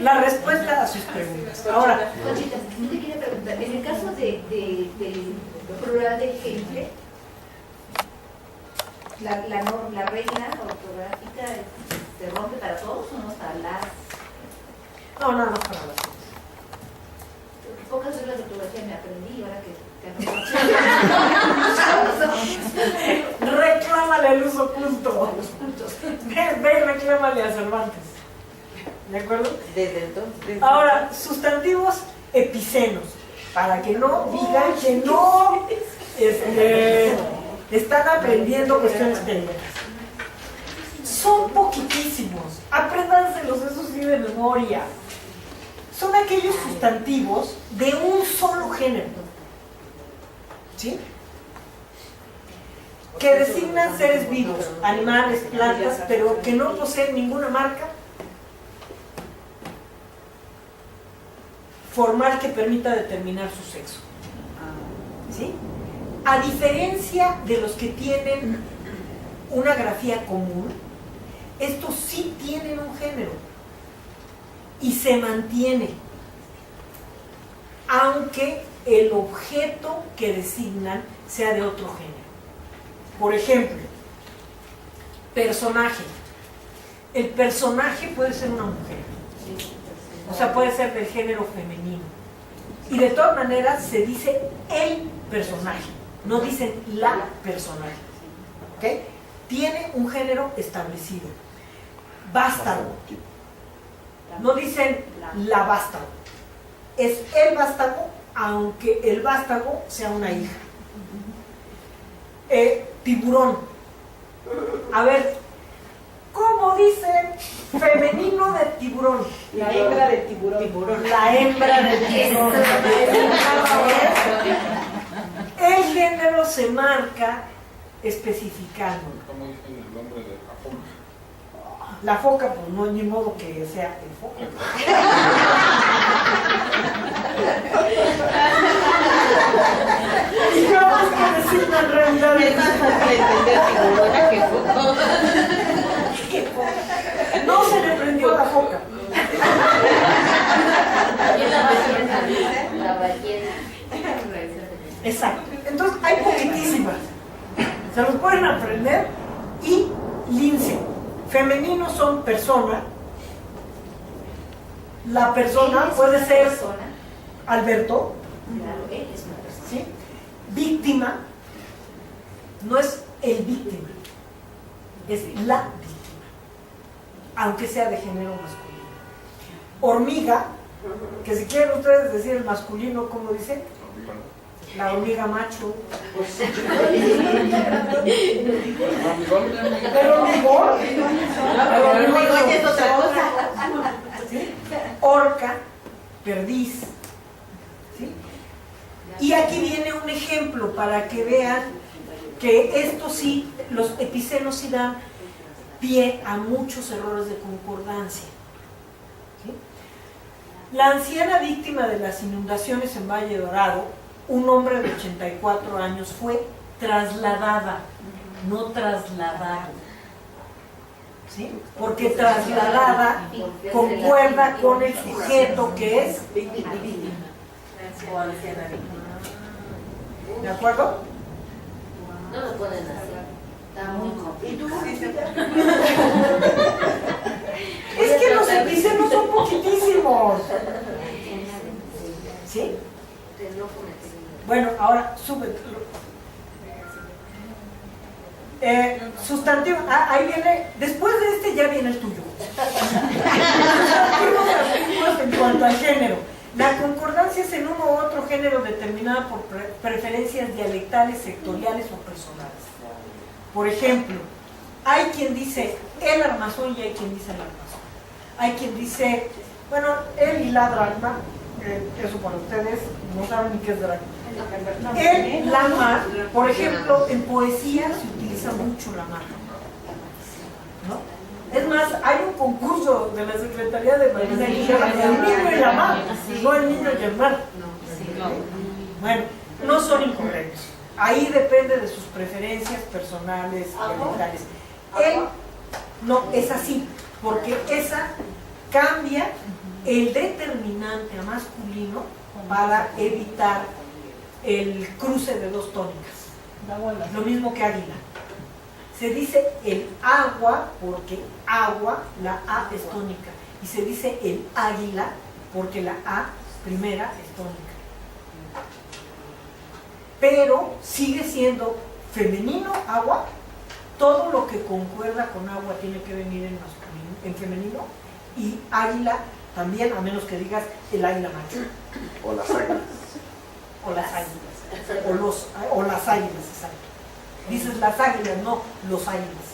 la respuesta a sus preguntas. Ahora, Conchita, yo te quería preguntar, en el caso del plural de ejemplo, la regla ortográfica se rompe para todos o no hasta las... no, nada más para las Pocas reglas de ortografía me aprendí ahora que reclámale el uso punto. Ve y reclámale a Cervantes. ¿De acuerdo? Desde entonces. Ahora, sustantivos epicenos, para que no digan que no están aprendiendo cuestiones técnicas. Son poquitísimos, apréndanselos, eso sí, de memoria. Son aquellos sustantivos de un solo género, ¿sí? Que designan seres vivos, animales, plantas, pero que no poseen ninguna marca formal que permita determinar su sexo, ¿sí? A diferencia de los que tienen una grafía común, estos sí tienen un género y se mantiene, aunque el objeto que designan sea de otro género. Por ejemplo, personaje. El personaje puede ser una mujer, o sea, puede ser del género femenino. Y de todas maneras se dice el personaje, no dicen la personaje. ¿Ok? Tiene un género establecido. Vástago. No dicen la vástago. Es el vástago, aunque el vástago sea una hija. Tiburón. A ver, ¿cómo dicen femenino de tiburón? La hembra del tiburón. La hembra del tiburón. El género se marca especificando. ¿Cómo dicen el nombre de la foca? La foca, pues no, ni modo que sea el foca. Y yo más que decir en realidad Es más fácil entender tiburona que foco. no se le prendió la foca. La ballena. Exacto. Entonces hay poquitísimas. Se los pueden aprender. Y lince. Femeninos son persona. La persona puede ser Alberto. Claro, él es una persona. ¿Sí? Víctima. No es el víctima. Es la víctima. Aunque sea de género masculino. Hormiga. Que si quieren ustedes decir el masculino, ¿cómo dice? La hormiga macho. ¿El hormigón? El hormigón es otra cosa. ¿Sí? Orca, perdiz. ¿Sí? Y aquí viene un ejemplo para que vean que esto sí, los epicenos sí dan pie a muchos errores de concordancia. ¿Sí? La anciana víctima de las inundaciones en Valle Dorado, un hombre de 84 años, fue trasladada, no trasladado. ¿Sí? Porque trasladada concuerda con el sujeto que es víctima. O anciana víctima. ¿De acuerdo? No lo pueden hacer. Está muy complicado. Es que los epicenos son poquitísimos. ¿Sí? Bueno, ahora sube. Sustantivo, ahí viene, después de este ya viene el tuyo. Sustantivos artículos en cuanto al género. La concordancia es en uno u otro género determinada por preferencias dialectales, sectoriales o personales. Por ejemplo, hay quien dice el armazón y hay quien dice el armazón. Hay quien dice, bueno, él y la dracma, eso para ustedes no saben ni qué es dracma. El, la mar, por ejemplo, en poesía se utiliza mucho la mar, ¿no? Es más, hay un concurso de la Secretaría de Marina que se llama El niño y la mar, no el niño y el mar. Bueno, no son incorrectos. Ahí depende de sus preferencias personales y ambientales. Él no es así, porque esa cambia el determinante a masculino para evitar el cruce de dos tónicas. Lo mismo que águila. Se dice el agua porque agua, la A es tónica. Y se dice el águila porque la A primera es tónica. Pero sigue siendo femenino, agua. Todo lo que concuerda con agua tiene que venir en masculino, en femenino. Y águila también, a menos que digas el águila macho. O las águilas. O las águilas. O las águilas, exacto. Dices las águilas, no los águilas.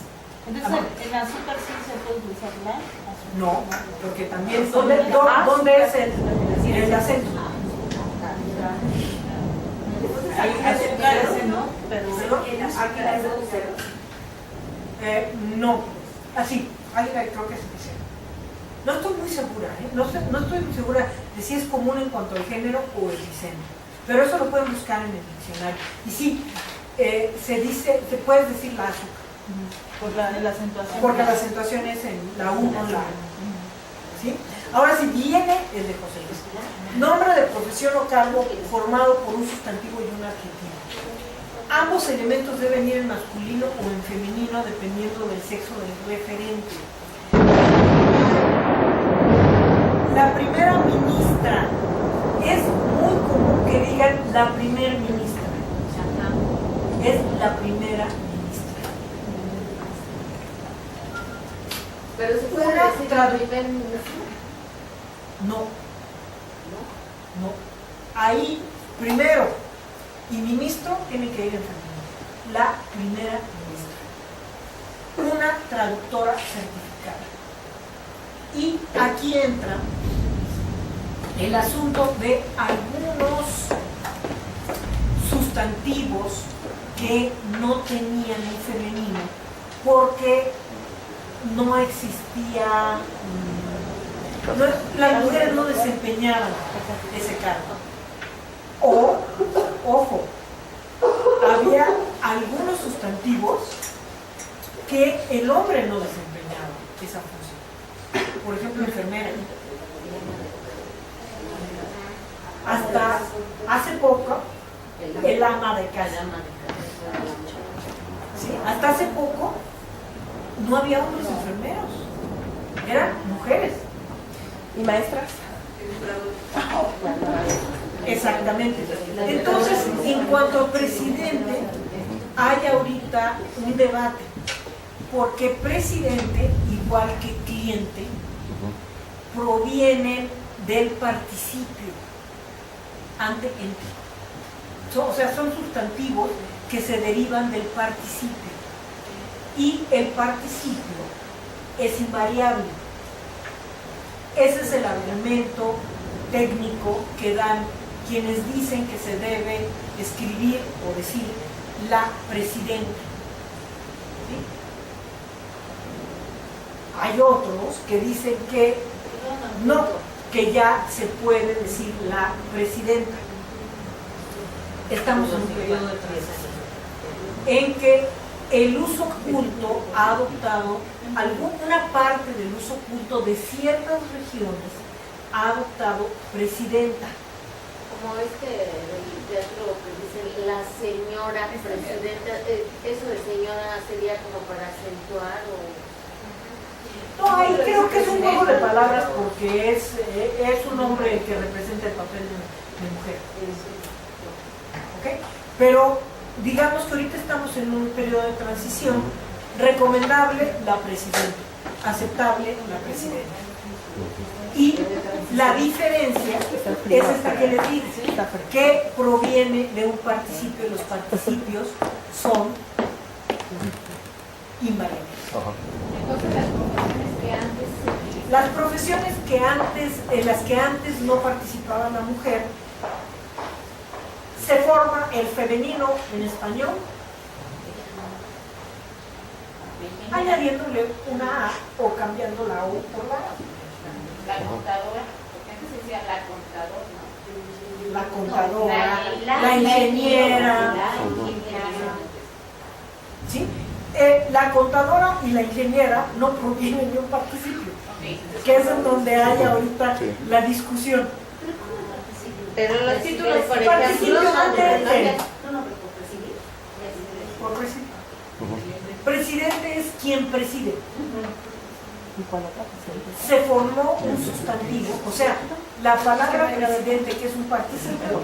Entonces, ¿el azúcar sí se puede utilizar la azúcar? No, porque también, ¿dónde es el acento? Azúcar ese no, pero No, así, águila creo que es especial. No estoy muy segura, no estoy muy segura de si es común en cuanto al género o el diseño, pero eso lo pueden buscar en el diccionario. Y sí, se puede decir la azúcar. por la acentuación. Porque la acentuación es en la 1, la A. ¿Sí? Ahora sí, viene el de José Luis. Nombre de profesión o cargo formado por un sustantivo y un adjetivo. Ambos elementos deben ir en masculino o en femenino dependiendo del sexo del referente. La primera ministra. Es muy común que digan la primer ministra. Es la primera ministra. Pero se puede Una decir el primer ministro. No. Ahí, primero y ministro tiene que ir en femenino. La primera ministra. Una traductora certificada. Y aquí entra el asunto de algunos sustantivos que no tenían el femenino porque no existía, las mujeres no desempeñaban ese cargo. O, ojo, había algunos sustantivos que el hombre no desempeñaba esa función. Por ejemplo, enfermera. Hasta hace poco, el ama de casa. ¿Sí? Hasta hace poco no había hombres enfermeros, eran mujeres. ¿Y maestras? Exactamente. Entonces, en cuanto al presidente, hay ahorita un debate, porque presidente, igual que cliente, provienen del participio ante ente. O sea, son sustantivos que se derivan del participio. Y el participio es invariable. Ese es el argumento técnico que dan quienes dicen que se debe escribir o decir la presidenta. ¿Sí? Hay otros que dicen que no, que ya se puede decir la presidenta. Estamos en un periodo de transición en que el uso culto ha adoptado, una parte del uso culto de ciertas regiones ha adoptado presidenta. Como del teatro que dice la señora presidenta, eso de señora sería como para acentuar o... No, ahí creo que es un juego de palabras porque es un hombre que representa el papel de mujer. ¿Ok? Pero digamos que ahorita estamos en un periodo de transición. Recomendable la presidenta, aceptable la presidenta. Y la diferencia es esta que les dije, que proviene de un participio, y los participios son invariables. Las profesiones que antes, en las que antes no participaba la mujer, se forma el femenino en español, añadiéndole una A o cambiando la O por la A. La contadora, porque antes se decía la contadora. La contadora, la ingeniera. La ingeniera. ¿Sí? La contadora y la ingeniera no provienen de un participio, que es en donde hay ahorita la discusión. Pero los títulos, por Participio ejemplo, son de... Por presidente. Presidente es quien preside. Se formó un sustantivo, o sea, la palabra presidente, que es un participio,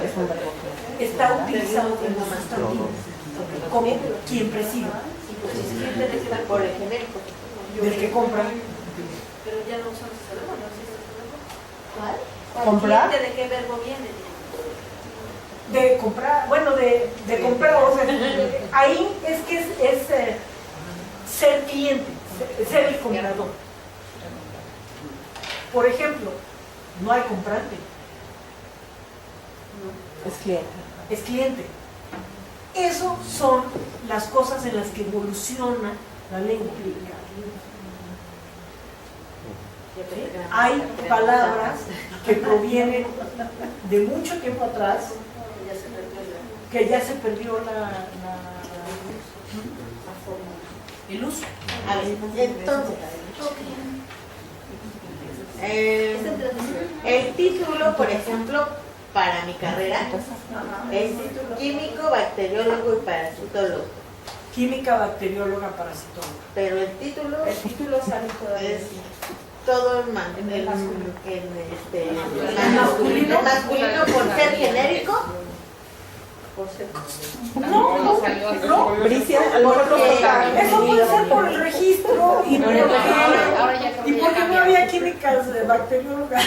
está utilizado como sustantivo, como quien preside, por el genérico. del que compra. Pero ya no usamos ese verbo, no existe ese verbo. ¿Cuál? ¿Comprar? ¿De qué verbo viene? De comprar, bueno, de comprar, o sea, ahí es que es ser cliente, ser el comprador. Por ejemplo, no hay comprante, Es cliente. es cliente. Esas son las cosas en las que evoluciona la lengua. Hay palabras que provienen de mucho tiempo atrás, que ya se perdió el uso. A ver, entonces, el título, por ejemplo, para mi carrera es químico, bacteriólogo y parasitólogo. Química, bacterióloga, parasitóloga. Pero el título sale todavía. es todo en masculino por ser genérico. No, Bricia, a lo mejor Porque- eso puede ser por el registro y Ahora ya porque no había químicas parasitólogas.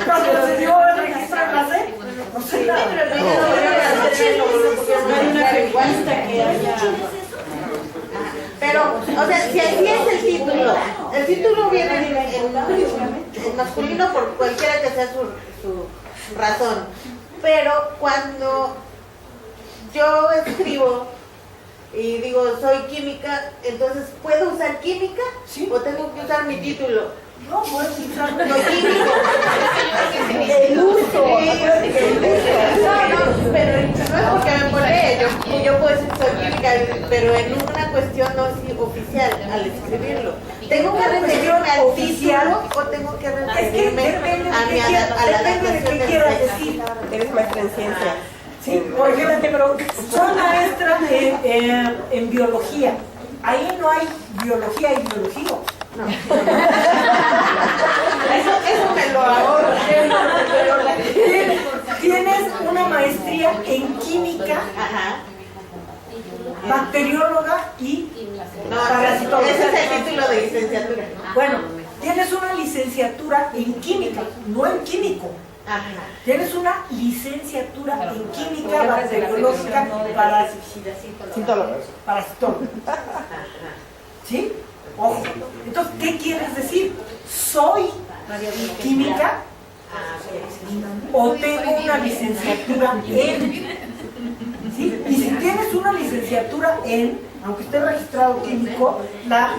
Cuando se dio el registro en la SEP, o sea, No hay una revista que haya. Pero, o sea, si así es el título viene en masculino por cualquiera que sea su razón. Pero cuando yo escribo y digo soy química, entonces ¿puedo usar química? Sí. ¿O tengo que usar mi título? no puedes usar Soy químico. el uso. Pero no es porque me pone, yo puedo decir soy química, pero en una cuestión no oficial al escribirlo. ¿Tengo que referirme al título o tengo que referirme depende a de adaptación qué quieras decir. Eres maestra en ciencia. Sí, por ejemplo, soy maestra en biología. Ahí no hay biología y biología. Eso me lo ahorro. Tienes una maestría en química, Ajá. bacterióloga y No, parasitóloga. ese es el título de licenciatura. Bueno, tienes una licenciatura en química, no en químico. Ajá. Tienes una licenciatura en química bacteriológica Sintólogo. parasitóloga. ¿Sí? Ojo. Entonces, ¿qué quieres decir? ¿Soy química o tengo una licenciatura en? ¿Sí? Y si tienes una licenciatura en, aunque esté registrado químico, la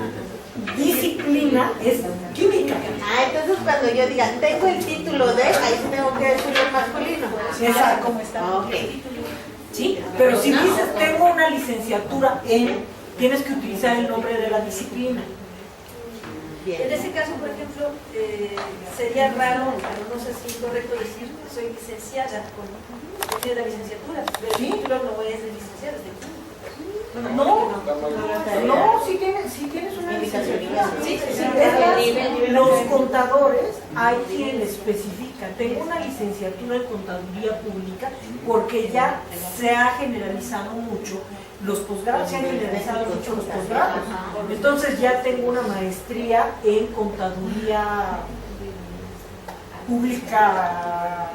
disciplina es química. Ah, entonces cuando yo diga tengo el título de, ahí sí tengo que decirlo en masculino. Exacto. Ok. ¿Sí? Pero si dices tengo una licenciatura en, tienes que utilizar el nombre de la disciplina. Bien. En ese caso, por ejemplo, sería raro, pero no sé si es correcto decir que soy licenciada con tiene la licenciatura, pero el ¿Sí? título no es de licenciada, es de químico. No, sí tienes una licenciatura. Sí, sí, sí. Es más, los contadores hay quien especifica, tengo una licenciatura en contaduría pública porque ya se ha generalizado mucho. Los posgrados se han generalizado mucho los posgrados. Entonces ya tengo una maestría en contaduría pública,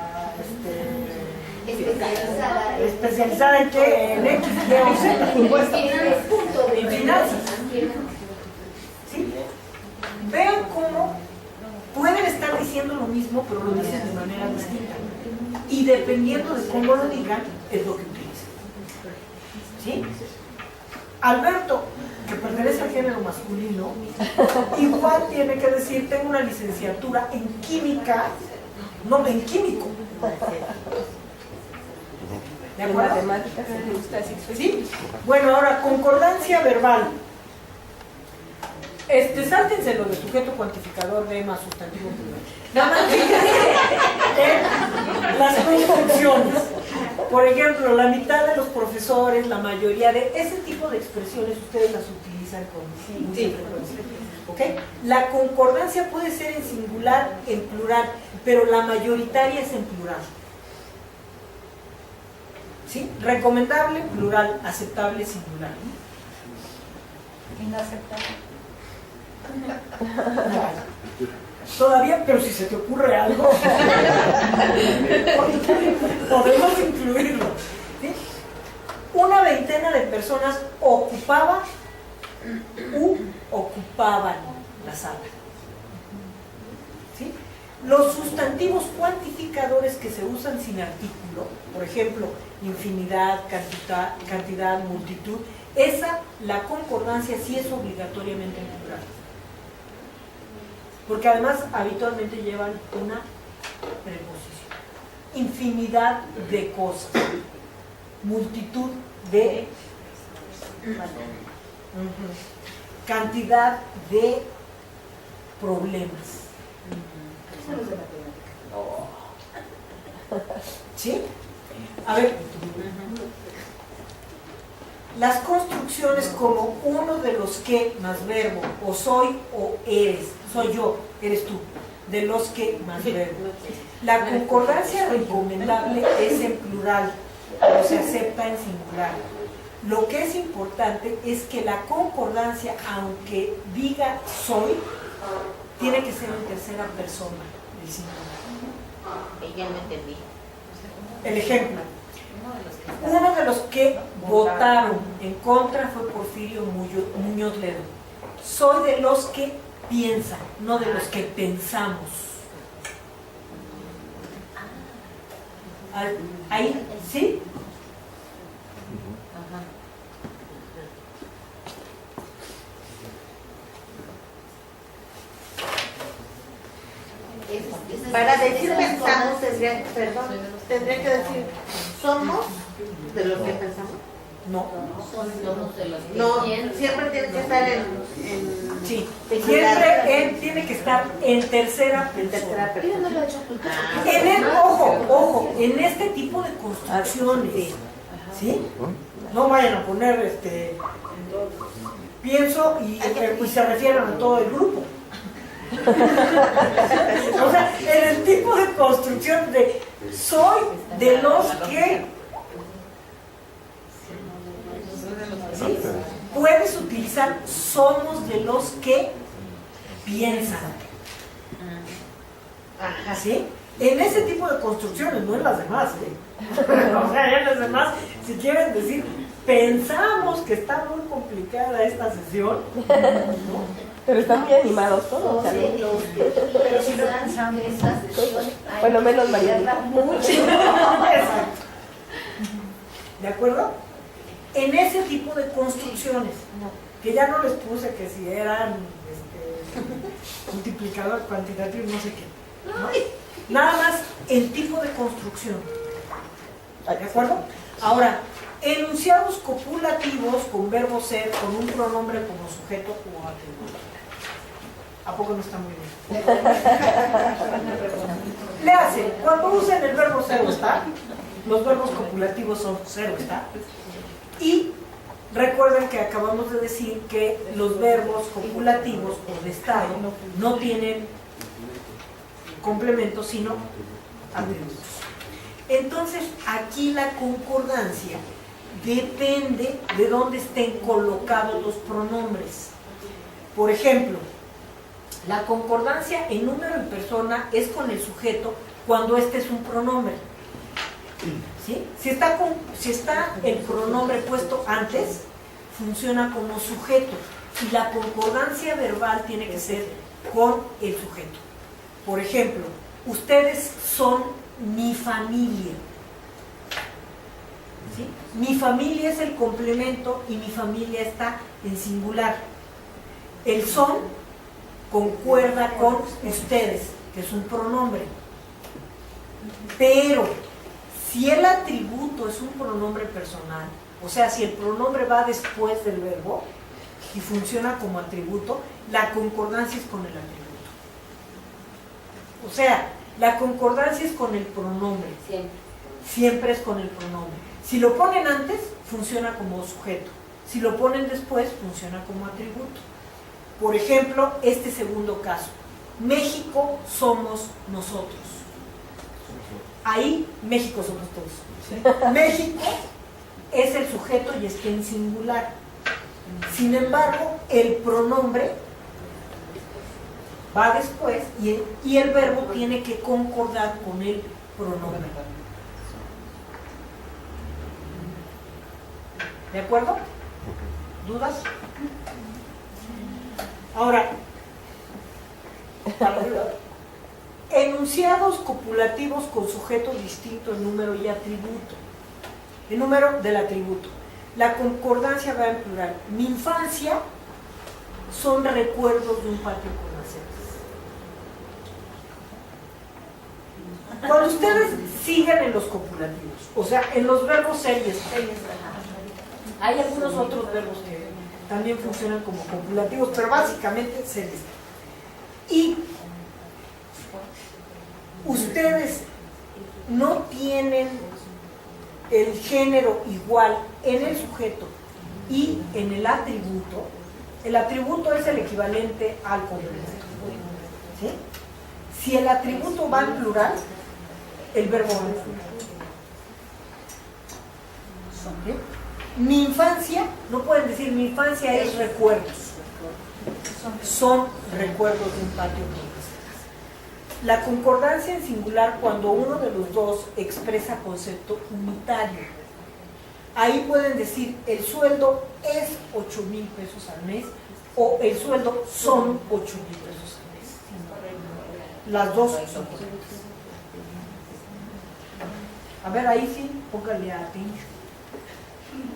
especializada en qué, en X, Y o Z, en finanzas. ¿Sí? Vean cómo pueden estar diciendo lo mismo, pero lo dicen de manera distinta. Y dependiendo de cómo lo digan, es lo que utilizan. ¿Sí? Alberto, que pertenece al género masculino, igual tiene que decir, tengo una licenciatura en química, no en químico. ¿De En acuerdo? matemáticas me gusta así. ¿Sí? Bueno, ahora, concordancia verbal. Sáltense lo de sujeto cuantificador de más sustantivo plural. Nada más fíjense en las construcciones. Por ejemplo, la mitad de los profesores, la mayoría de ese tipo de expresiones ustedes las utilizan con mucha frecuencia. ¿Ok? La concordancia puede ser en singular, en plural, pero la mayoritaria es en plural. ¿Sí? Recomendable, plural, aceptable, singular. Inaceptable. Todavía, pero si se te ocurre algo, podemos incluirlo. ¿Sí? Una veintena de personas ocupaba u ocupaban la sala. ¿Sí? Los sustantivos cuantificadores que se usan sin artículo, por ejemplo, infinidad, cantidad, multitud, la concordancia sí es obligatoriamente en plural. Porque además habitualmente llevan una preposición. Infinidad de cosas. Multitud de... cantidad de problemas. ¿Sí? A ver, las construcciones como uno de los que más verbo, o soy o eres, soy yo, eres tú, de los que más verbo. La concordancia recomendable es en plural, o se acepta en singular. Lo que es importante es que la concordancia, aunque diga soy, tiene que ser en tercera persona del singular. Ya me entendí. El ejemplo. Uno de los que votaron en contra fue Porfirio Muñoz Ledo. Soy de los que piensan, no de los que pensamos. Ahí, ¿sí? Para decir pensamos tendría que decir somos de los que pensamos. No. Somos de los que No, piensan. siempre tiene que estar en Sí. singular. Siempre él tiene que estar en tercera En persona. tercera persona. En el, ojo, en este tipo de construcciones, ¿sí? No vayan a poner pienso y se refieren a todo el grupo. O sea, en el tipo de construcción de soy de los que, ¿sí? Puedes utilizar somos de los que piensan. ¿Sí? En ese tipo de construcciones, no en las demás, O sea, en las demás, si quieren decir, pensamos que está muy complicada esta sesión, ¿no? Pero están muy animados todos. Pero si no pensamos que esta sesión hay Bueno, menos que María. estudiarla mucho. Exacto. ¿De acuerdo? En ese tipo de construcciones, que ya no les puse que si eran multiplicador cuantitativo, no sé qué, ¿no? Nada más el tipo de construcción. ¿De acuerdo? Ahora, enunciados copulativos con verbo ser, con un pronombre como sujeto o atributo. ¿A poco no está muy bien? Le hacen, cuando usen el verbo ser o estar, los verbos copulativos son ser o estar. Y recuerden que acabamos de decir que los verbos copulativos o de estado no tienen complementos, sino atributos. Entonces, aquí la concordancia depende de dónde estén colocados los pronombres. Por ejemplo, la concordancia en número y persona es con el sujeto cuando este es un pronombre. ¿Sí? Si está el pronombre puesto antes, funciona como sujeto. Y la concordancia verbal tiene que ser con el sujeto. Por ejemplo, ustedes son mi familia. ¿Sí? Mi familia es el complemento y mi familia está en singular. El son concuerda con ustedes, que es un pronombre. Pero Si el atributo es un pronombre personal, o sea, si el pronombre va después del verbo y funciona como atributo, la concordancia es con el atributo. O sea, la concordancia es con el pronombre. Siempre es con el pronombre. Si lo ponen antes, funciona como sujeto. Si lo ponen después, funciona como atributo. Por ejemplo, este segundo caso. México somos nosotros. Ahí, México somos todos. México es el sujeto y está en singular. Sin embargo, el pronombre va después y el verbo tiene que concordar con el pronombre. ¿De acuerdo? ¿Dudas? Ahora, enunciados copulativos con sujeto distinto en número y atributo. El número del atributo. La concordancia va en plural. Mi infancia son recuerdos de un patio con macetas. Cuando ustedes siguen en los copulativos, o sea, en los verbos series, hay algunos otros verbos que también funcionan como copulativos, pero básicamente series. Y ustedes no tienen el género igual en el sujeto y en el atributo. El atributo es el equivalente al complemento. ¿Sí? Si el atributo va en plural, el verbo va en plural. ¿Sí? Mi infancia, no pueden decir mi infancia es recuerdos. Son recuerdos de un patio con macetas. La concordancia en singular cuando uno de los dos expresa concepto unitario. Ahí pueden decir el sueldo es 8,000 pesos al mes o el sueldo son 8,000 pesos al mes. Las dos son correctas. A ver, ahí sí, póngale a Pincho.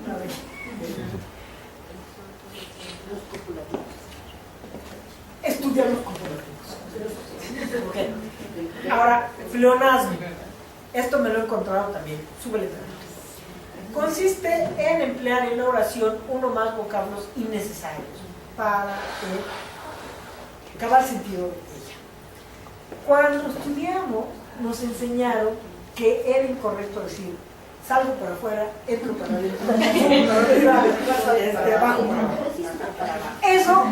A ver. Estudiar los copulativos. Okay. Ahora, pleonasmo. Esto me lo he encontrado también. Súbele también. Consiste en emplear en la oración uno o más vocablos innecesarios para acabar sentido de ella. Cuando estudiamos, nos enseñaron que era incorrecto decir salgo para afuera, entro para adentro, abajo para abajo. Eso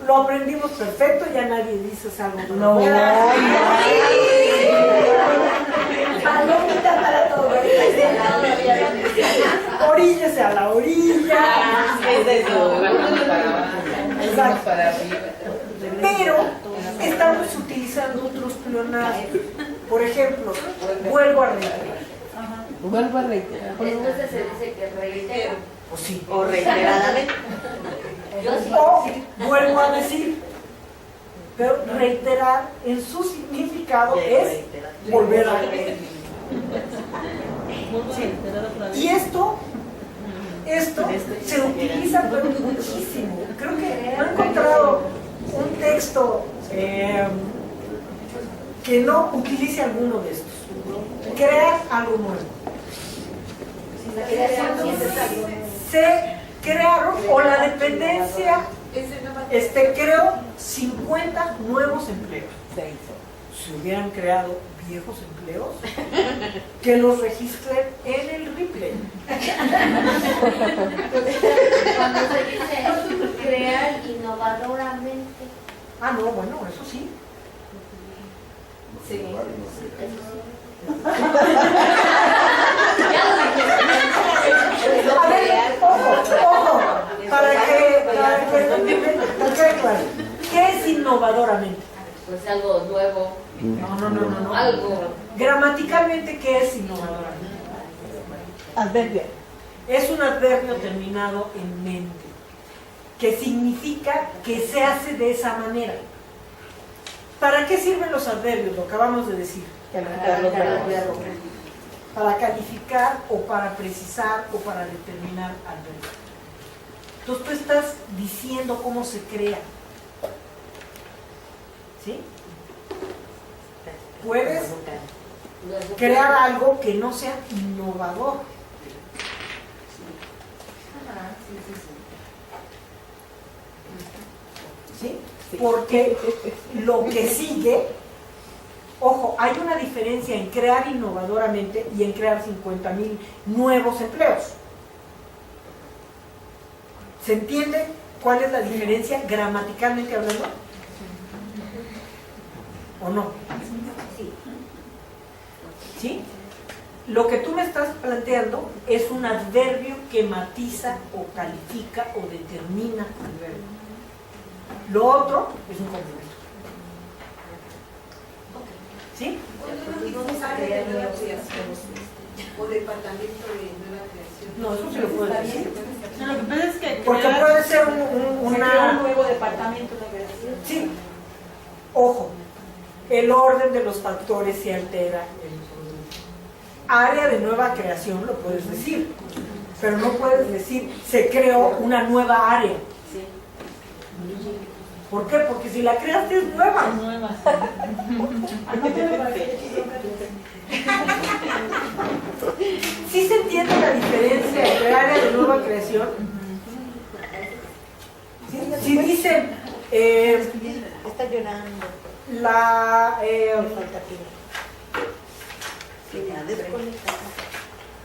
lo aprendimos perfecto, ya nadie dice salgo para afuera. Palomita para todo. Oríllese a la orilla. Exacto. Pero estamos utilizando otros pleonasmos. Por ejemplo, vuelvo a reiterar. Vuelvo a reiterar. Entonces se dice que reitero. O sí. O reiteradamente. O vuelvo a decir. Pero reiterar en su significado es volver a repetir. Y esto se utiliza pero muchísimo. Creo que no he encontrado un texto que no utilice alguno de estos. Crear algo nuevo. Se crearon, o la dependencia, creó 50 nuevos empleos. Si hubieran creado viejos empleos, que los registren en el replay. Cuando se dice crear innovadoramente. Ah, no, bueno, eso sí. Sí. A ver, ojo, para que claro. ¿Qué es innovadoramente? Pues algo nuevo. No. Algo. Gramaticalmente, ¿qué es innovadoramente? Adverbio. Es un adverbio terminado en mente, que significa que se hace de esa manera. ¿Para qué sirven los adverbios? Lo acabamos de decir. Para calificar o para precisar o para determinar adverbios. Entonces tú estás diciendo cómo se crea. ¿Sí? Puedes crear algo que no sea innovador. ¿Sí? Porque lo que sigue, ojo, hay una diferencia en crear innovadoramente y en crear 50,000 nuevos empleos. ¿Se entiende cuál es la diferencia gramaticalmente hablando? ¿O no? ¿Sí? Lo que tú me estás planteando es un adverbio que matiza o califica o determina el verbo. Lo otro es un complemento. ¿Sí? Vamos a crear nueva creación o departamento de nueva creación. No, eso se lo puedo decir. No, lo que pasa es que Porque crear- puede ser Se crea un una... nuevo departamento de creación. Sí. Ojo, el orden de los factores se altera en el producto. Área de nueva creación lo puedes decir, pero no puedes decir se creó una nueva área. ¿Por qué? Porque si la creaste es nueva. ¿Sí se entiende la diferencia entre área de nueva creación? Si dicen Está llorando. la Me falta pila. Ya, desconecta.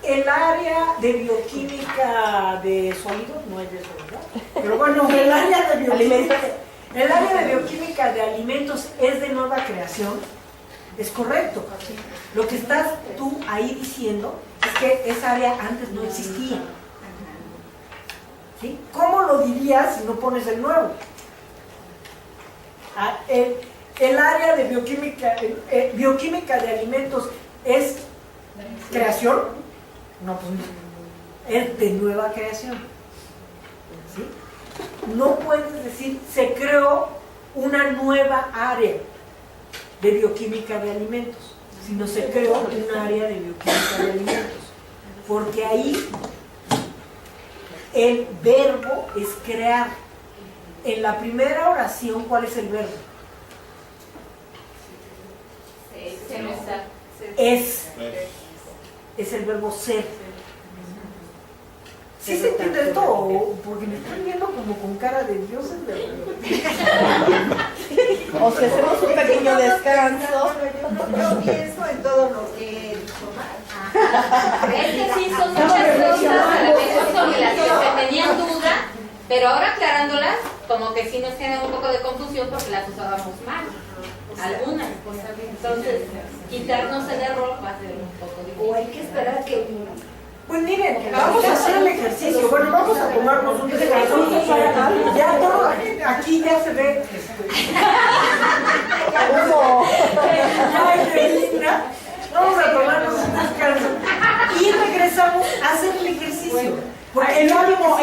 el área de bioquímica de sólidos, no hay de eso, ¿verdad? Pero bueno, el área de bioquímica de alimentos es de nueva creación, es correcto. Lo que estás tú ahí diciendo es que esa área antes no existía. ¿Sí? ¿Cómo lo dirías si no pones el nuevo? Ah, el área de bioquímica de alimentos es creación. No, pues no. Es de nueva creación. ¿Sí? No puedes decir, se creó una nueva área de bioquímica de alimentos, sino se creó un área de bioquímica de alimentos. Porque ahí el verbo es crear. En la primera oración, ¿cuál es el verbo? Se me está. Es el verbo ser. ¿Sí se entiende esto? Porque me estoy viendo como con cara de Dios es verdad. O si hacemos un pequeño descanso. Yo pienso en todo lo que he dicho mal. Es que sí, son muchas cosas a lo mejor sobre las que se tenían duda, pero ahora aclarándolas, como que sí nos genera un poco de confusión porque las usábamos mal. Algunas. Entonces, quitarnos el error va a ser un poco difícil. O hay que esperar a que Pues miren, vamos a hacer el ejercicio. Bueno, vamos a tomarnos un descanso. Ya todo, aquí ya se ve. Ya es linda. Vamos a tomarnos un descanso. Y regresamos a hacer el ejercicio. Porque El no último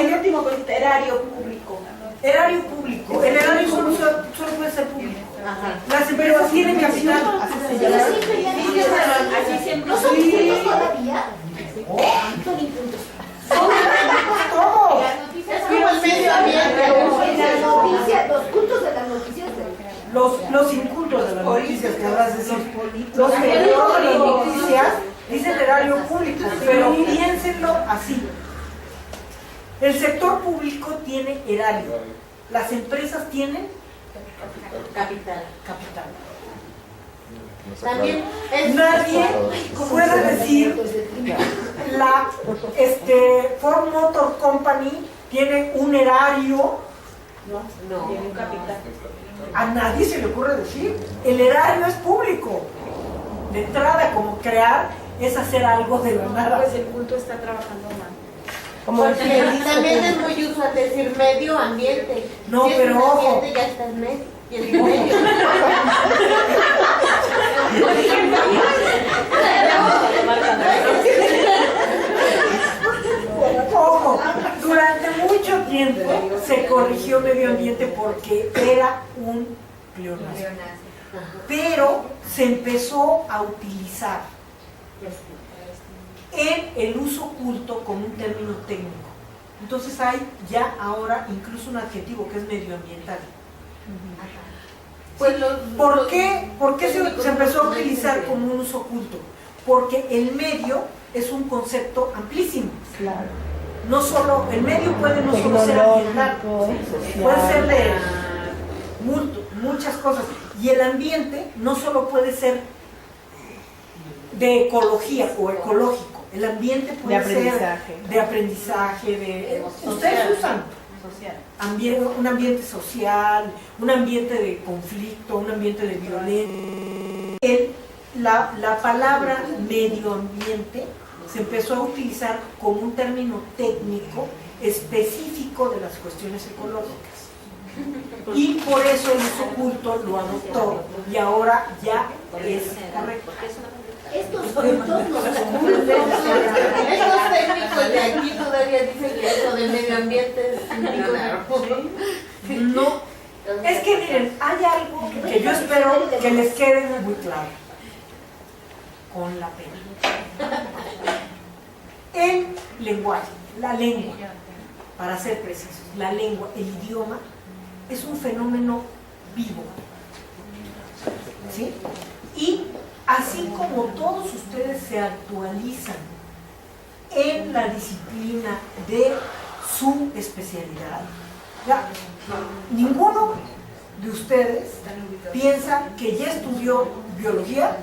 erario público. erario público. El erario solo puede ser público. Las empresas tienen capital. Así siempre. ¿No son puntos todavía? Son impuntos. ¿Cómo? Es como el medio ambiente. En las noticias, los puntos de las noticias. Los incultos de las noticias, que vas a decir. Los periódicos de las noticias dicen erario público, pero piénsenlo así. El sector público tiene erario. Las empresas tienen Capital. capital. También es Nadie puede decir la Ford Motor Company tiene un erario. no. Un capital. A nadie se le ocurre decir. El erario es público. De entrada, como crear es hacer algo de la nada. Pues el punto está trabajando mal. Como el que Y también es muy usual decir medio ambiente. No, Si es pero un ojo. ambiente, ya está en medio. Y el medio. Ojo, durante mucho tiempo se corrigió medio ambiente porque era un pleonasmo. Pero se empezó a utilizar en el uso culto como un término técnico. Entonces hay ya ahora incluso un adjetivo que es medioambiental. Pues ¿Por qué se empezó a utilizar como un uso oculto? Porque el medio es un concepto amplísimo. Claro. No solo, el medio puede no solo ser ambiental, puede ser de muchas cosas. Y el ambiente no solo puede ser de ecología o ecológico, el ambiente puede ser de aprendizaje, ustedes usan un ambiente social, un ambiente de conflicto, un ambiente de violencia. La palabra medio ambiente se empezó a utilizar como un término técnico específico de las cuestiones ecológicas. Y por eso el uso oculto lo adoptó y ahora ya es correcto. Estos puntos los técnicos de aquí todavía dicen que eso del medio ambiente es no. Es que miren, hay algo que yo espero que les quede muy claro con la pena. El lenguaje, la lengua, para ser precisos, la lengua, el idioma, es un fenómeno vivo. ¿Sí? Y así como todos ustedes se actualizan en la disciplina de su especialidad, ya, ninguno de ustedes piensa que ya estudió biología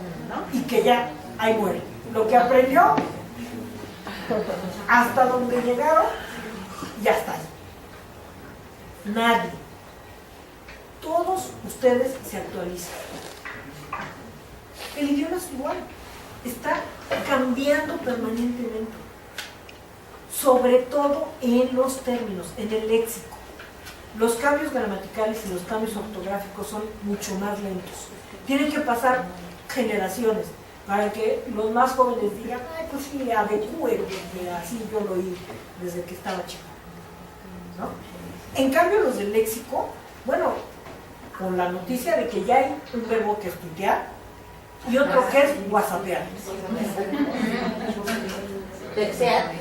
y que ya ahí muere. Lo que aprendió, hasta donde llegaron, ya está ahí. Nadie. Todos ustedes se actualizan. El idioma es igual, está cambiando permanentemente, sobre todo en los términos, en el léxico. Los cambios gramaticales y los cambios ortográficos son mucho más lentos. Tienen que pasar generaciones para que los más jóvenes digan, ay, pues sí, adecúe, porque así yo lo oí desde que estaba chico, ¿no? En cambio, los del léxico, bueno, con la noticia de que ya hay un verbo que es tuitear y otro que es whatsappear. Textear.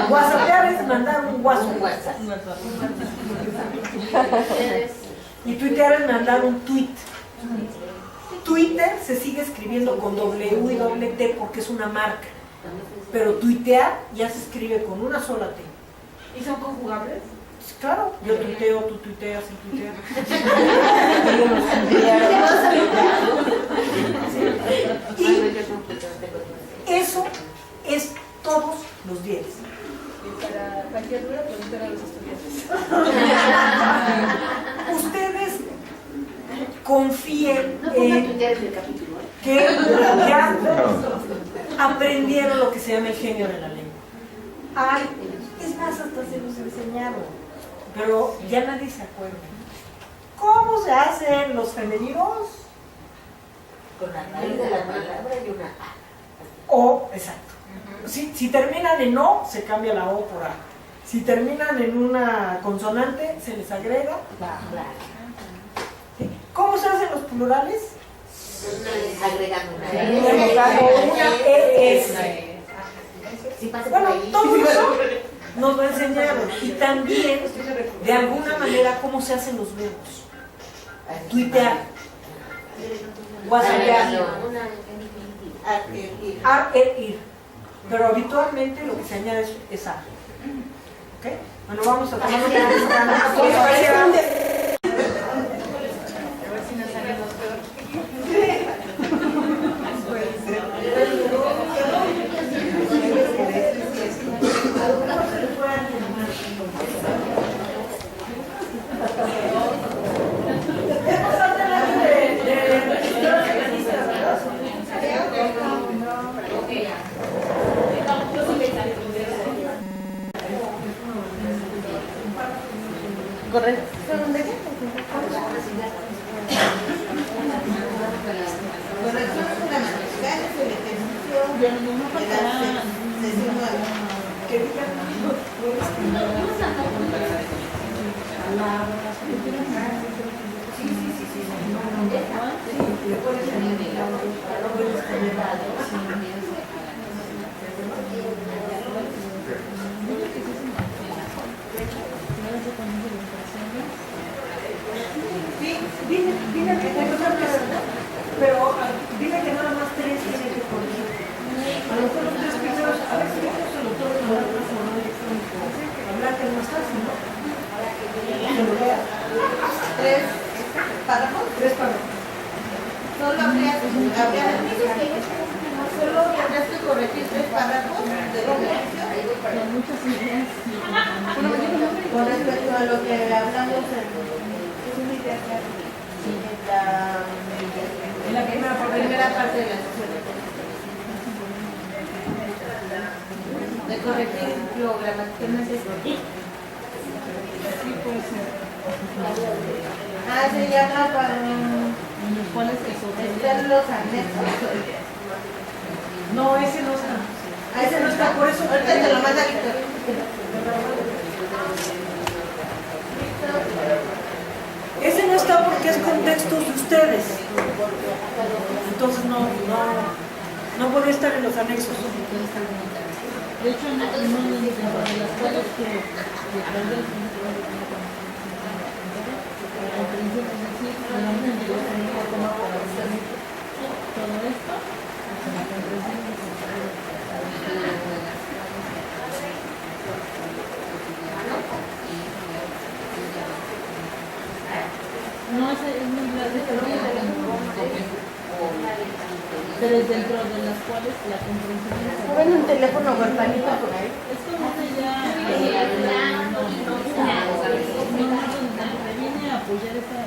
Whatsappear es mandar un WhatsApp. Y tuitear es mandar un tweet. Twitter se sigue escribiendo con W y doble T porque es una marca. Pero tuitear ya se escribe con una sola T. ¿Y son conjugables? Claro, yo tuiteo, tú tuiteas, él tuitea. Y eso es todos los días. Para cualquier duda, preguntar a los estudiantes. Ustedes confíen en que ya aprendieron lo que se llama el genio de la lengua. Ay, es más, hasta se los enseñaron. Pero ya nadie se acuerda. ¿Cómo se hacen los femeninos? Con la raíz de la palabra y una A. O, exacto. Si terminan en O, se cambia la O por A. Si terminan en una consonante, se les agrega la A. ¿Sí? ¿Cómo se hacen los plurales? Agregando una Una ES. Bueno, todo eso nos lo enseñaron. Y también, de alguna manera, cómo se hacen los verbos. Tuitear, whatsappear, ir. Pero habitualmente lo que se añade es A. ¿Ok? Bueno, vamos a tomar Correcto. Correcciones gramaticales, el ejercicio de la sesión 9. Que Pero dice que nada más 3 tiene que corregir. A lo mejor los 3 primeros, a ver si se lo puedo mandar más correo electrónico. Hablar que es más fácil, ¿no? Que lo vea. 3 párrafos. 3 párrafos. Solo tendrías que corregir 3 párrafos de lo que con respecto a lo que hablamos en la primera parte de la sesión. De corregir lo gramaticalmente. Sí, puede ser. Se llama para ¿Cuál es eso? están los anexos. No, ese no está. Ese no está, por eso. Ahorita te lo manda Víctor. Ese no está porque es contextos de ustedes. Entonces no puede estar en los anexos. De hecho, no de las cuales que tal vez al principio es decir, realmente yo tengo un poco más para hacer todo esto, hasta la comprensión de no, es muy grande, pero es dentro de las cuales la comprensión es... ¿Ven un teléfono huerfanito por ahí? Es como ya... me viene a apoyar esa...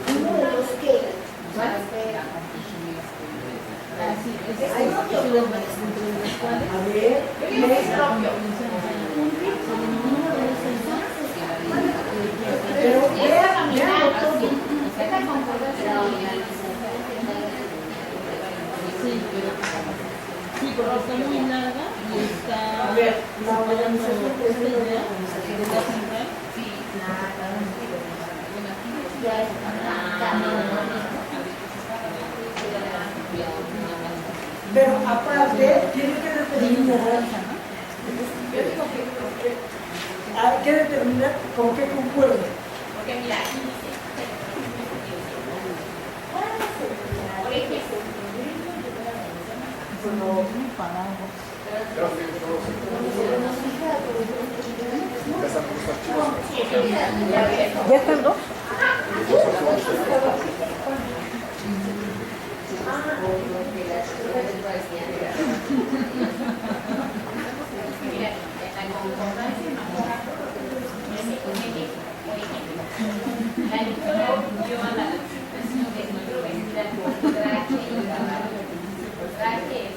Uno de los que... Así, es dentro de las cuales... A ver, pero vean todo. Sí, porque está muy larga y está... A ver, apoyando esta idea de la central. Pero aparte, tiene que determinar. Hay que determinar con qué concuerda. Porque mira, aquí dice, por ejemplo, ¿Ya están dos? mira, la concordancia la dio a la representación de nuestro vestido por traje y gabardina. Traje es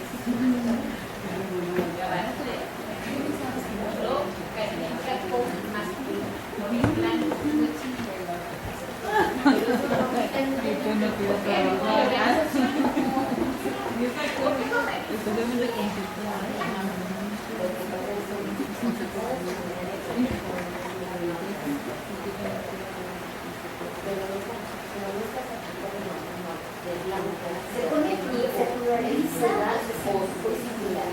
gabardina. Lo califica con masculino blanco. Se pone se pluraliza o singular.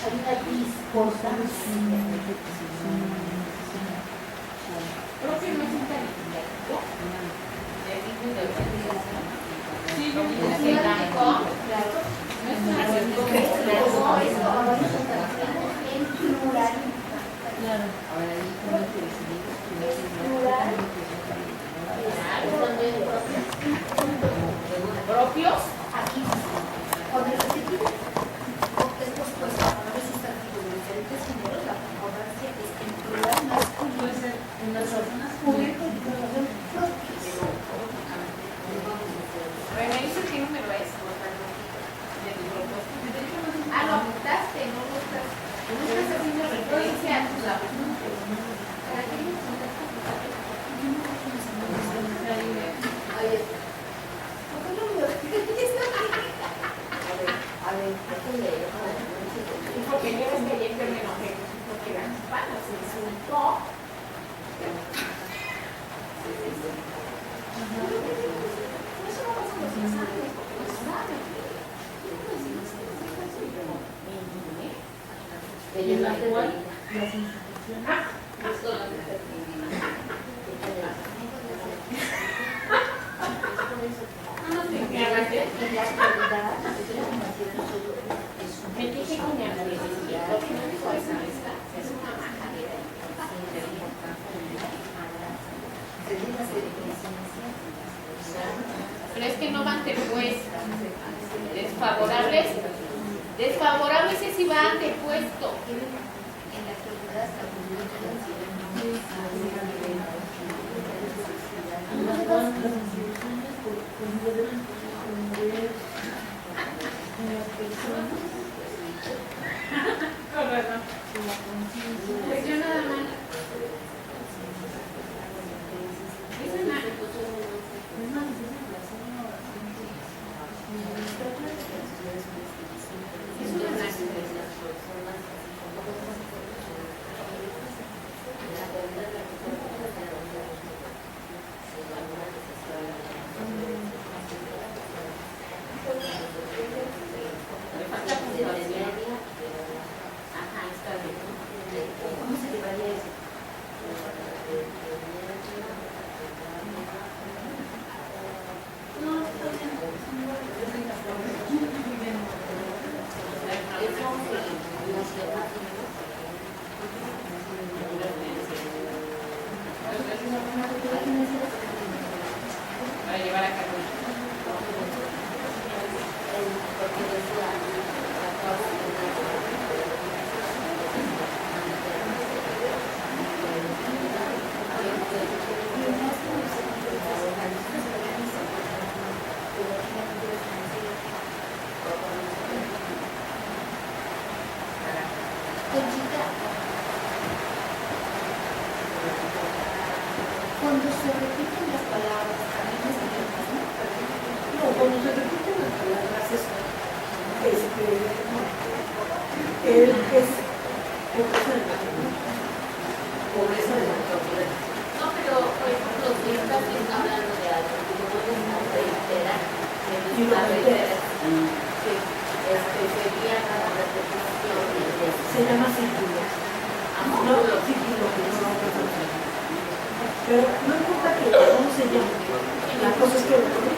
Hay una discordancia. Propio no es un calificativo. Sí, En plural. claro. Propios. Aquí, con el repetido, es pospuesto a palabras sustantivos de diferentes géneros, la concordancia es en plural masculino. Puede ser en las personas Cubierto de información propios. Remedio, ¿qué número es? De tu propuesta. Lo apuntaste, no lo estás. No estás haciendo referencia a tus apuntes. ¿Para qué no contaste? Porque yo es que ayer me enojé porque eran hispanos, se insultó. Eso no pasa en los exámenes, porque los En la cual las instituciones Pero es que no van después. Desfavorables. Desfavorables es si va antepuesto. En la actualidad, las instituciones pues deben promover en las personas la conciencia. Pues yo nada más. Es más, Para llevar a cabo. Conchita, cuando se repiten las palabras, también es el mismo. No, cuando se repiten las palabras es pobreza de la autoridad. No, pero por ejemplo, si estás hablando de algo que no puedes reiterar, Y lo reiteras. sí, sería la repetición de Se llama círculo. No, círculo que no lo recuerdo. Pero no importa que cómo se llame. La cosa es que lo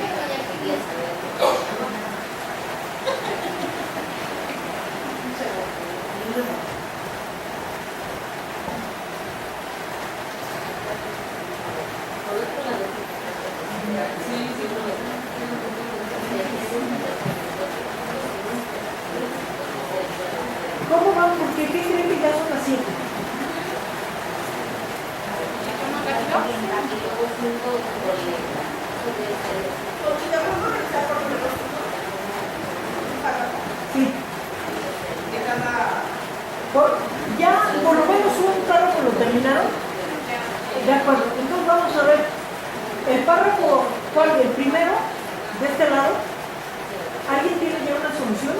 ¿cómo van? Porque ¿qué creen que ya son las 7? Sí. Ya por lo menos un párrafo lo terminaron. De acuerdo. Entonces vamos a ver el párrafo, ¿cuál? El primero, de este lado. ¿Alguien tiene ya una solución?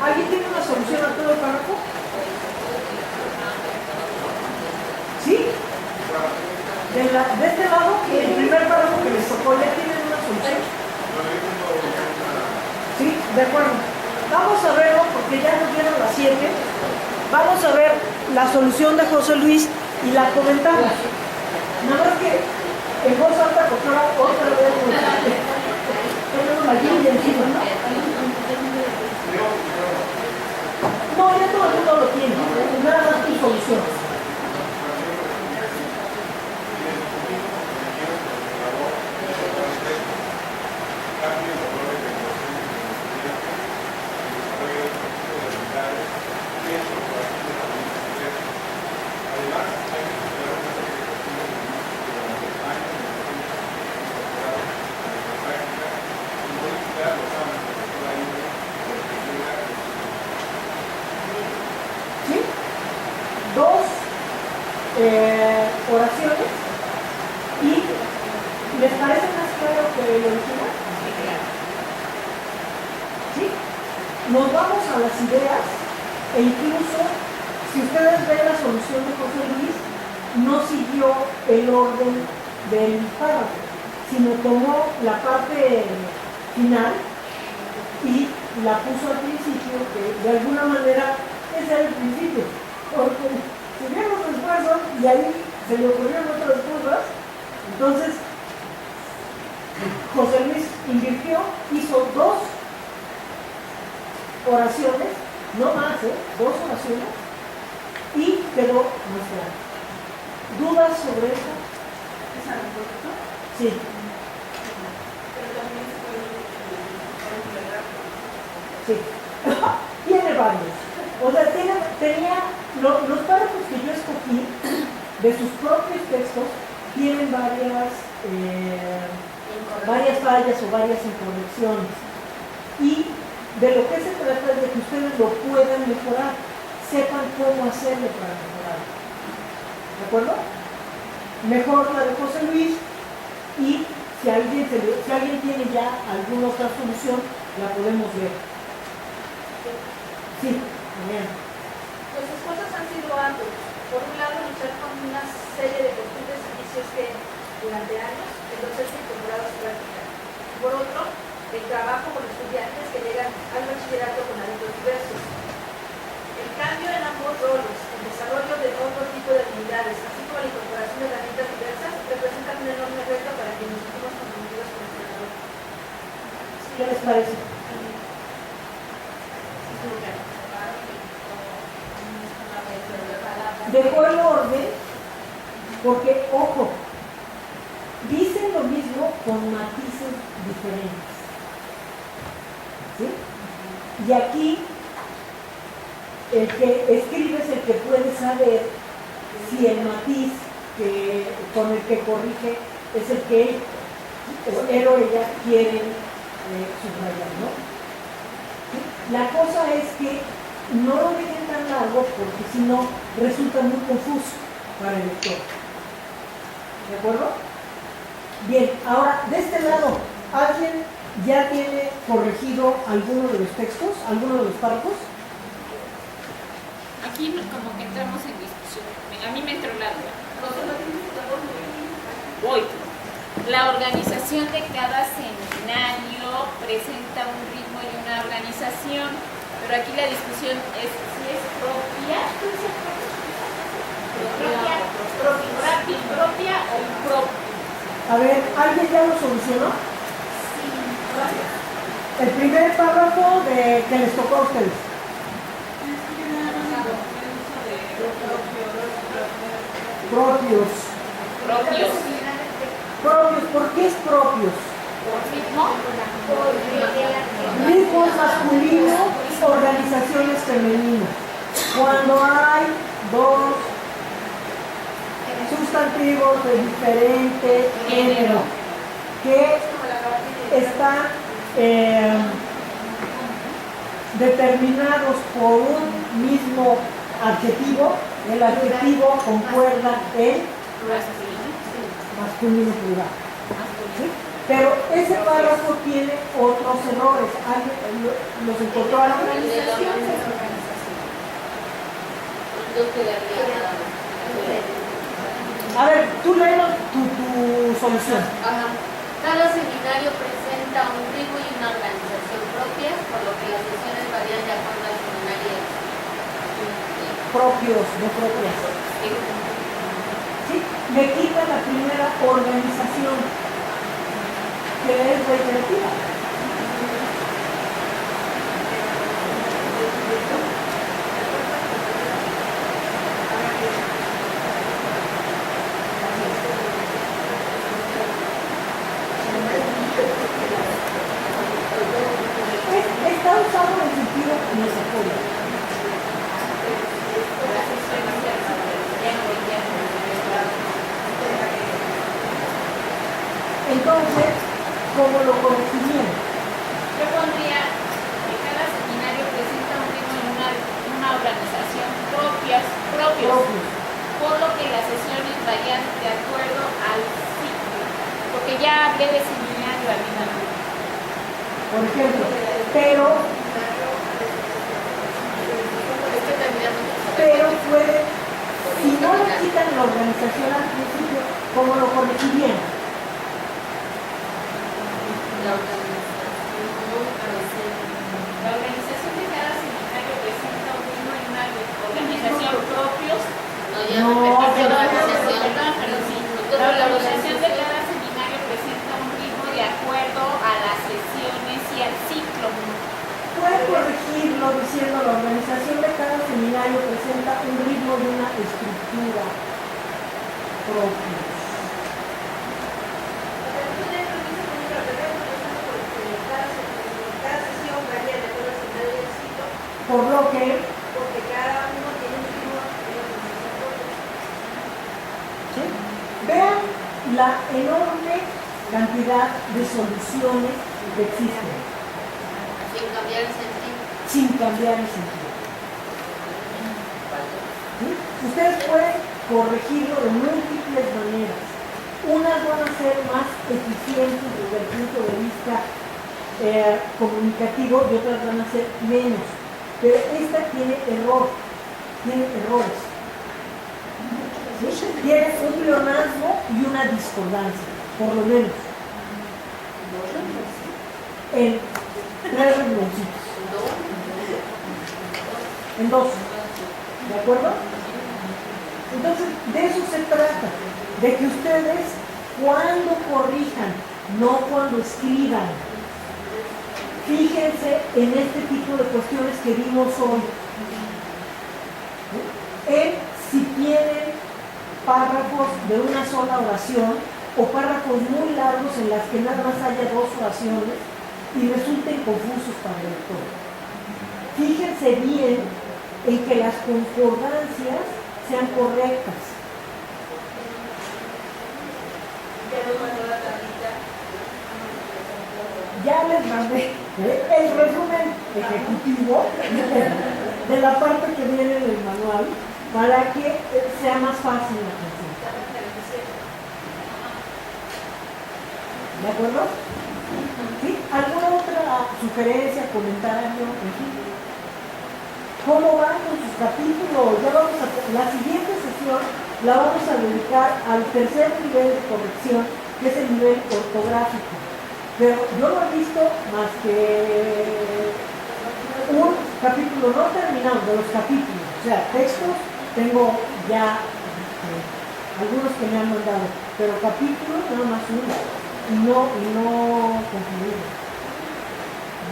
¿Alguien tiene una solución a todo el párrafo? ¿Sí? De este lado, el primer párrafo que les tocó, ¿ya tienen una solución? Sí, de acuerdo. Vamos a verlo porque ya nos dieron las 7. Vamos a ver la solución de José Luis y la comentamos. Nada más que en voz alta, porque ahora otra vez tenemos la guía encima, ¿no? No, ya todo el mundo lo tiene. Nada más tu solución. ¿Sí? Dos oraciones y ¿les parece más claro que el original? ¿Sí? Nos vamos a las ideas e incluso si ustedes ven la solución de José Luis, no siguió el orden del párrafo, sino tomó la parte final y la puso al principio, que de alguna manera ese era el principio, porque siguieron los esfuerzos y ahí se le ocurrieron otras cosas. Entonces José Luis invirtió, hizo 2 oraciones, no más, 2 oraciones, y quedó más grande. ¿Dudas sobre eso? ¿Es anecdótico? Sí. Pero también Sí. Tiene varios. O sea, tenía los párrafos que yo escogí de sus propios textos tienen varias fallas o varias incorrecciones. Y de lo que se trata es de que ustedes lo puedan mejorar, sepan cómo hacerlo para mejorarlo. ¿De acuerdo? Mejor la de José Luis, y si alguien tiene ya alguna otra solución, la podemos ver. Sí, bien. Los esfuerzos han sido amplios. Por un lado, luchar con una serie de costumbres y vicios que durante años entonces se incorporados a práctica. Por otro, el trabajo con estudiantes que llegan al bachillerato con hábitos diversos. El cambio en ambos roles, el desarrollo de otro tipo de habilidades, así como la incorporación de herramientas diversas, representan un enorme reto para quienes nos sentimos comprometidos con el labor. ¿Qué les parece? Dejó el orden porque, ojo, dicen lo mismo con matices diferentes. ¿Sí? Y aquí el que escribe es el que puede saber si el matiz con el que corrige es el que él o ella quieren subrayar, ¿no? ¿Sí? La cosa es que no lo dejen tan largo porque si no resulta muy confuso para el lector. ¿De acuerdo? Bien, ahora de este lado, ¿alguien ya tiene corregido alguno de los textos, alguno de los párrafos? Aquí como que entramos en discusión. A mí me entró la duda. Voy. La organización de cada seminario presenta un ritmo y una organización, pero aquí la discusión es si es propia o impropia. A ver, ¿alguien ya lo solucionó? El primer párrafo que les tocó a ustedes. Propios. ¿Por qué es propios? Ritmos masculinos, organizaciones femeninas. Cuando hay 2 sustantivos de diferente género que están determinados por un mismo adjetivo, el adjetivo concuerda en masculino plural. ¿Sí? Pero ese párrafo tiene otros errores. ¿Alguien los encontró? A ver, tú léenos tu solución. Cada seminario presenta un ritmo y una organización propias, por lo que las sesiones varían de acuerdo al seminario. Propios, no propias. ¿Sí? Le quita la primera organización, que es reiterativa. Está usado en el sentido que nos apoya. Entonces, ¿cómo lo corregirían? Yo pondría que cada seminario presenta un ritmo y una organización propios, por lo que las sesiones varían de acuerdo al ciclo, porque ya hablé de seminario al final. Por ejemplo, pero puede, si no le quitan la organización al principio, ¿cómo lo corregirían? La organización de cada seminario presenta un ritmo y una organización propios. No, ya me perdí la organización. Pero sí, la organización de cada seminario presenta un ritmo de acuerdo a las sesiones y al ciclo. Puede corregirlo diciendo la organización de cada seminario presenta un ritmo y una estructura propia. Cada sesión varía de acuerdo al seminario y al ciclo, Por lo que, porque cada uno tiene un ritmo y una organización propia. ¿sí? Vean la enorme cantidad de soluciones que existen, Sin cambiar el sentido. sin cambiar el sentido. ¿Sí? Ustedes pueden corregirlo de múltiples maneras. Unas van a ser más eficientes desde el punto de vista comunicativo y otras van a ser menos. Pero esta tiene errores. ¿Sí? Tiene un pleonasmo y una discordancia, por lo menos. En 3 rengloncitos. En 2. ¿De acuerdo? Entonces, de eso se trata. De que ustedes, cuando corrijan, no cuando escriban. Fíjense en este tipo de cuestiones que vimos hoy. En si tienen párrafos de una sola oración o párrafos muy largos en las que nada más haya 2 oraciones y resulten confusos para el lector. Fíjense bien en que las concordancias sean correctas. Ya les mandé el resumen ejecutivo de la parte que viene en el manual para que sea más fácil la consulta. ¿De acuerdo? ¿Sí? ¿Alguna otra sugerencia, comentario? ¿Cómo van con sus capítulos? Ya vamos a, la siguiente sesión la vamos a dedicar al tercer nivel de corrección, que es el nivel ortográfico. Pero yo no he visto más que un capítulo no terminado de los capítulos. O sea, textos tengo ya algunos que me han mandado, pero capítulos nada más uno y no concluidos.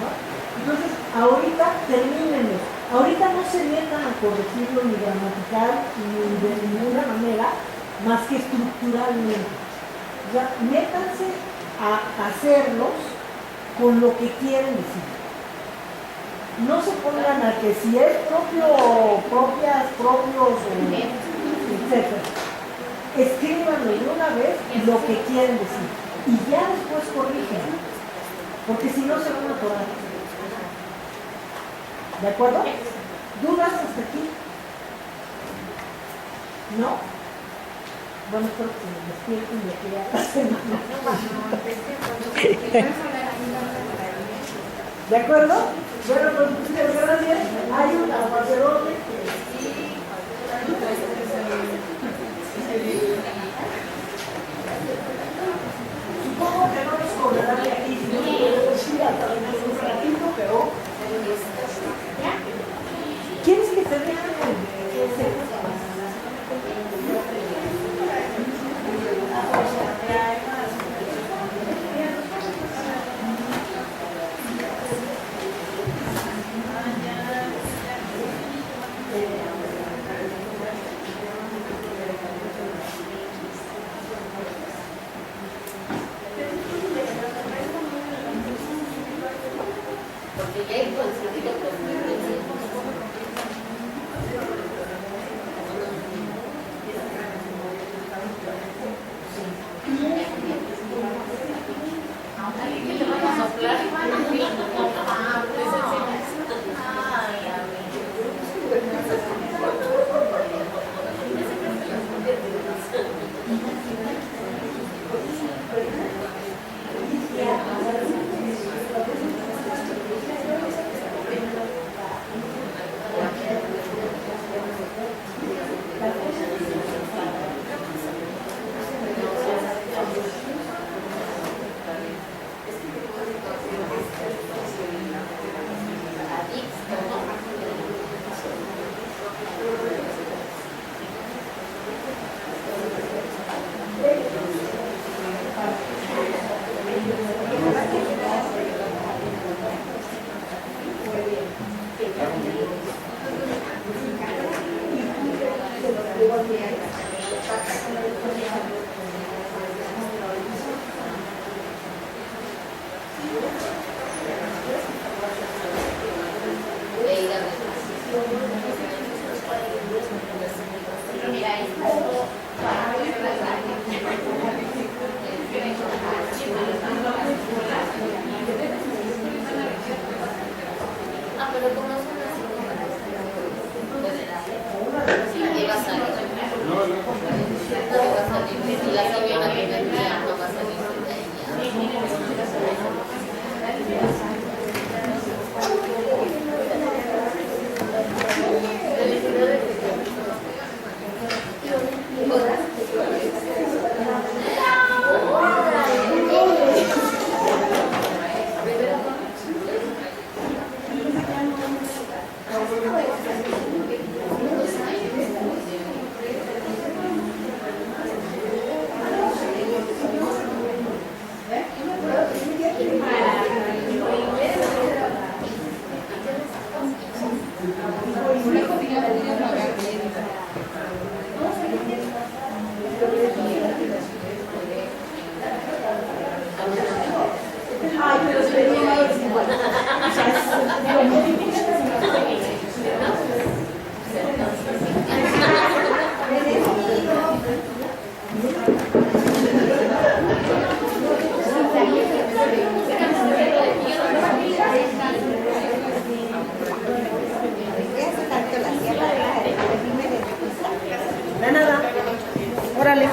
¿No? Entonces, ahorita termínenlo. Ahorita no se metan a corregirlo ni gramatical ni de ninguna manera más que estructuralmente. O sea, métanse a hacerlos con lo que quieren decir. No se pongan a que si es propios, etc. Escríbanlo de una vez lo que quieren decir y ya después corrigen, porque si no se van a atorar. ¿De acuerdo? ¿Dudas hasta aquí? ¿No? Bueno, espero que se despierten de aquí a la semana. ¿De acuerdo? Bueno, pues muchas gracias. Hay un sacerdote que supongo que no nos correrá de aquí, si no sí, hasta un ratito, pero ¿quieres que te deje Porque ya hay conseguido De nada. Órale.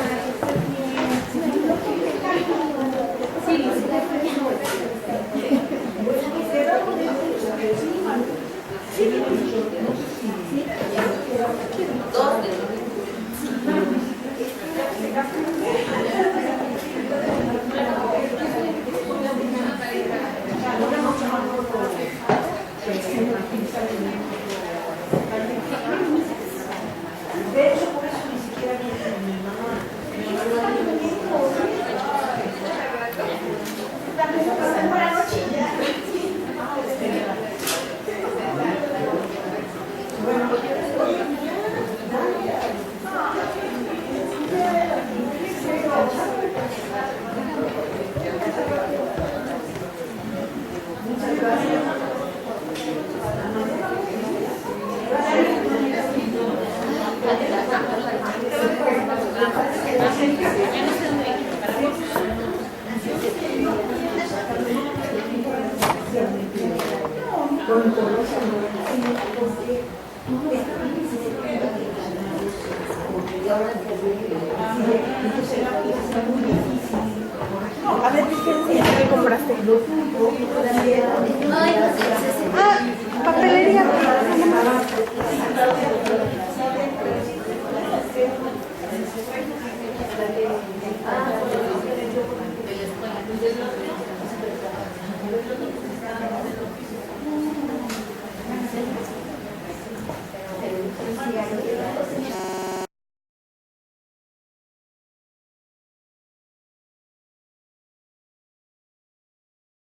De hecho, por eso ni siquiera viene mi mamá. Buenas noches. Muchas gracias. A ver, ¿qué compraste? Ay, papelería.